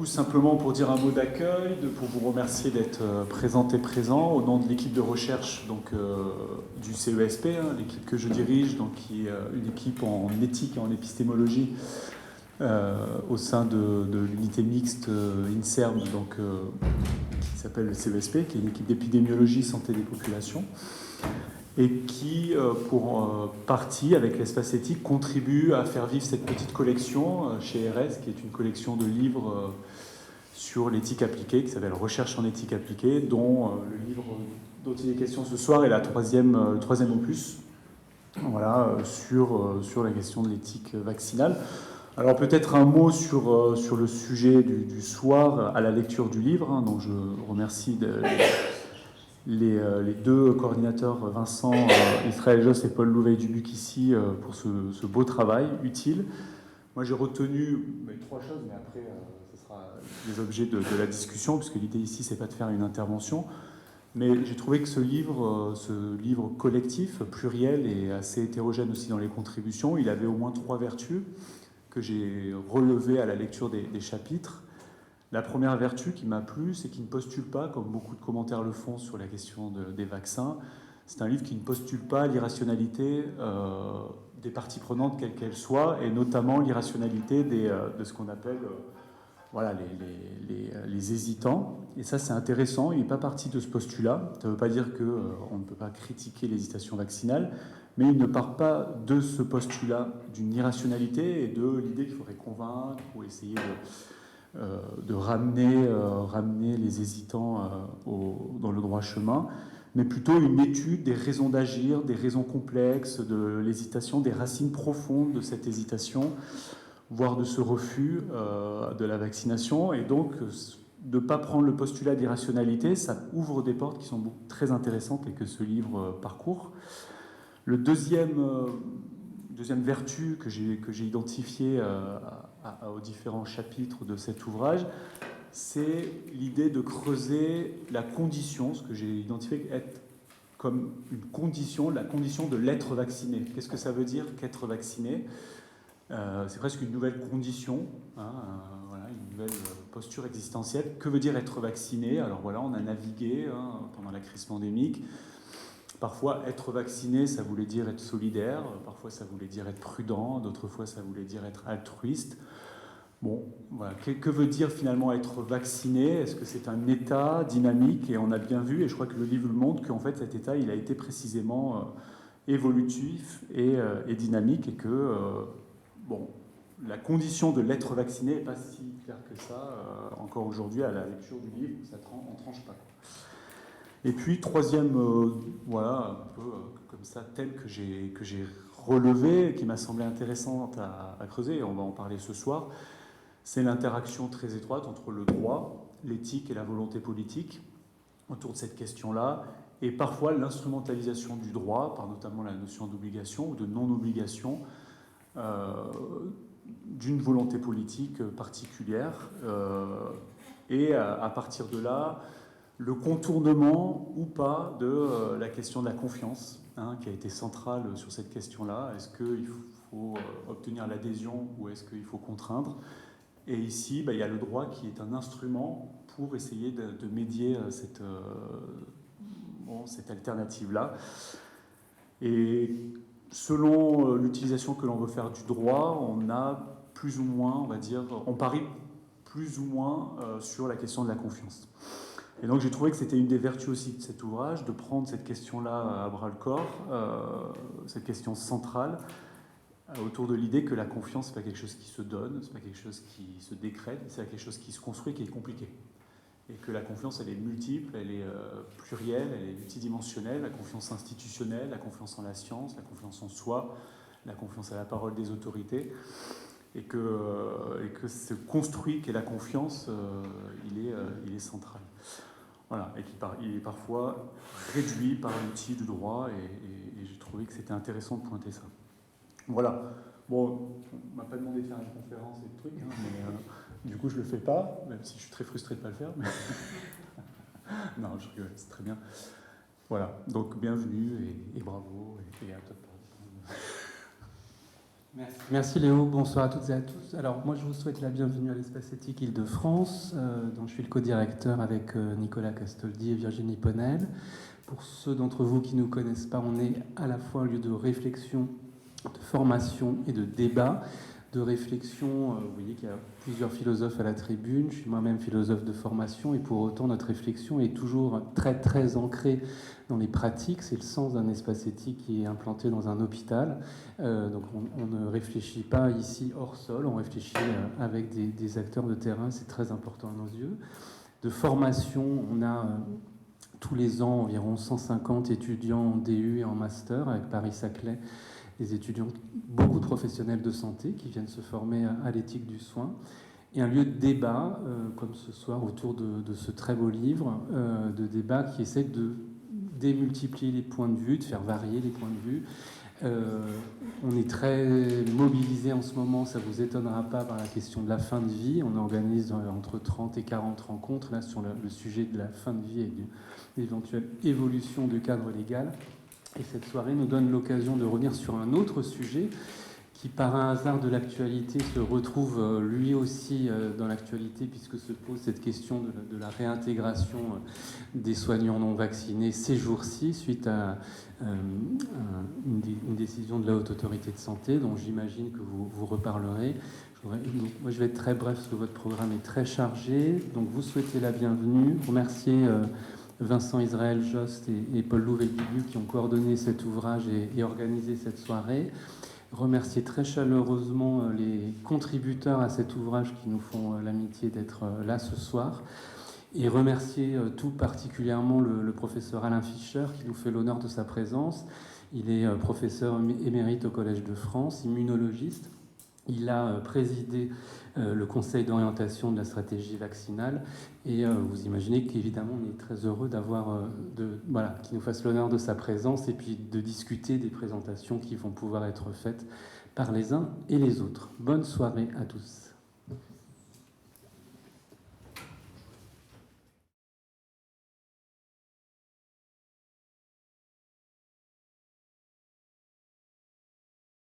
coup, simplement pour dire un mot d'accueil, pour vous remercier d'être présente et présent au nom de l'équipe de recherche donc, du CESP, hein, l'équipe que je dirige, donc, qui est une équipe en éthique et en épistémologie au sein de l'unité mixte INSERM, donc, qui s'appelle le CESP, qui est une équipe d'épidémiologie santé des populations, et qui, pour partie, avec l'espace éthique, contribue à faire vivre cette petite collection chez RS, qui est une collection de livres sur l'éthique appliquée, qui s'appelle Recherche en éthique appliquée, dont le livre dont il est question ce soir est le troisième opus, voilà, sur la question de l'éthique vaccinale. Alors peut-être un mot sur le sujet du soir à la lecture du livre, hein, donc je remercie les deux coordinateurs, Vincent Israël Josse et Paul Louveil-Dubuc ici, pour ce beau travail utile. Moi j'ai retenu trois choses, mais après ce sera les objets de la discussion, puisque l'idée ici c'est pas de faire une intervention. Mais j'ai trouvé que ce livre collectif, pluriel et assez hétérogène aussi dans les contributions, il avait au moins trois vertus que j'ai relevées à la lecture des chapitres. La première vertu qui m'a plu, c'est qu'il ne postule pas, comme beaucoup de commentaires le font sur la question des vaccins, c'est un livre qui ne postule pas l'irrationalité des parties prenantes, quelles qu'elles soient, et notamment l'irrationalité de ce qu'on appelle voilà, les hésitants. Et ça, c'est intéressant, il n'est pas parti de ce postulat. Ça ne veut pas dire qu'on ne peut pas critiquer l'hésitation vaccinale, mais il ne part pas de ce postulat d'une irrationalité et de l'idée qu'il faudrait convaincre ou essayer de ramener les hésitants dans le droit chemin, mais plutôt une étude des raisons d'agir, des raisons complexes de l'hésitation, des racines profondes de cette hésitation, voire de ce refus de la vaccination. Et donc, de ne pas prendre le postulat d'irrationalité, ça ouvre des portes qui sont très intéressantes et que ce livre parcourt. Le deuxième vertu que j'ai identifiée aux différents chapitres de cet ouvrage, c'est l'idée de creuser la condition, ce que j'ai identifié être comme une condition, la condition de l'être vacciné. Qu'est-ce que ça veut dire qu'être vacciné ? C'est presque une nouvelle condition, hein, voilà, une nouvelle posture existentielle. Que veut dire être vacciné ? Alors voilà, on a navigué pendant la crise pandémique. Parfois, être vacciné, ça voulait dire être solidaire, parfois ça voulait dire être prudent, d'autres fois ça voulait dire être altruiste. Bon, voilà. Que veut dire finalement être vacciné ? Est-ce que c'est un état dynamique ? Et on a bien vu, et je crois que le livre le montre, qu'en fait cet état, il a été précisément évolutif et dynamique, et que bon, la condition de l'être vacciné n'est pas si claire que ça, encore aujourd'hui à la lecture du livre, ça en tranche pas. Et puis, troisième, voilà, un peu comme ça, thème que j'ai relevé, qui m'a semblé intéressante à creuser, et on va en parler ce soir, c'est l'interaction très étroite entre le droit, l'éthique et la volonté politique autour de cette question-là, et parfois l'instrumentalisation du droit, par notamment la notion d'obligation ou de non-obligation, d'une volonté politique particulière. Et à partir de là, le contournement ou pas de la question de la confiance, qui a été centrale sur cette question-là. Est-ce qu'il faut obtenir l'adhésion ou est-ce qu'il faut contraindre ? Et ici, il y a le droit qui est un instrument pour essayer de médier cette alternative-là. Et selon l'utilisation que l'on veut faire du droit, on a plus ou moins, on va dire, on parie plus ou moins sur la question de la confiance. Et donc j'ai trouvé que c'était une des vertus aussi de cet ouvrage, de prendre cette question-là à bras-le-corps, cette question centrale, autour de l'idée que la confiance, ce n'est pas quelque chose qui se donne, ce n'est pas quelque chose qui se décrète, c'est quelque chose qui se construit, qui est compliqué. Et que la confiance, elle est multiple, elle est plurielle, elle est multidimensionnelle, la confiance institutionnelle, la confiance en la science, la confiance en soi, la confiance à la parole des autorités. Et que ce construit qu'est la confiance, il est central. Voilà, et il est parfois réduit par l'outil du droit, et j'ai trouvé que c'était intéressant de pointer ça. Voilà. Bon, on m'a pas demandé de faire une conférence et des trucs, mais du coup je le fais pas, même si je suis très frustré de pas le faire. Mais non, je rigole, c'est très bien. Voilà, donc bienvenue et bravo, et à toi. Merci Léo, bonsoir à toutes et à tous. Alors moi je vous souhaite la bienvenue à l'Espace Éthique Île-de-France, dont je suis le co-directeur avec Nicolas Castoldi et Virginie Ponel. Pour ceux d'entre vous qui ne nous connaissent pas, on est à la fois un lieu de réflexion, de formation et de débat. De réflexion, vous voyez qu'il y a plusieurs philosophes à la tribune, je suis moi-même philosophe de formation, et pour autant notre réflexion est toujours très très ancrée dans les pratiques. C'est le sens d'un espace éthique qui est implanté dans un hôpital. Donc on ne réfléchit pas ici hors sol, on réfléchit avec des acteurs de terrain, c'est très important à nos yeux. De formation, on a tous les ans environ 150 étudiants en DU et en master avec Paris-Saclay, des étudiants, beaucoup de professionnels de santé qui viennent se former à l'éthique du soin, et un lieu de débat, comme ce soir, autour de ce très beau livre, de débat qui essaie de démultiplier les points de vue, de faire varier les points de vue. On est très mobilisé en ce moment, ça ne vous étonnera pas, par la question de la fin de vie. On organise entre 30 et 40 rencontres là, sur le sujet de la fin de vie et de l'éventuelle évolution du cadre légal. Et cette soirée nous donne l'occasion de revenir sur un autre sujet qui, par un hasard de l'actualité, se retrouve lui aussi dans l'actualité, puisque se pose cette question de la réintégration des soignants non vaccinés ces jours-ci, suite à une décision de la Haute Autorité de Santé, dont j'imagine que vous reparlerez. Moi, je vais être très bref, parce que votre programme est très chargé. Donc, vous souhaitez la bienvenue. Remercier Vincent Israël Jost et Paul Louvet-Guigu qui ont coordonné cet ouvrage et organisé cette soirée. Remercier très chaleureusement les contributeurs à cet ouvrage qui nous font l'amitié d'être là ce soir. Et remercier tout particulièrement le professeur Alain Fischer qui nous fait l'honneur de sa présence. Il est professeur émérite au Collège de France, immunologiste. Il a présidé le conseil d'orientation de la stratégie vaccinale, et vous imaginez qu'évidemment on est très heureux d'avoir qu'il nous fasse l'honneur de sa présence et puis de discuter des présentations qui vont pouvoir être faites par les uns et les autres. Bonne soirée à tous.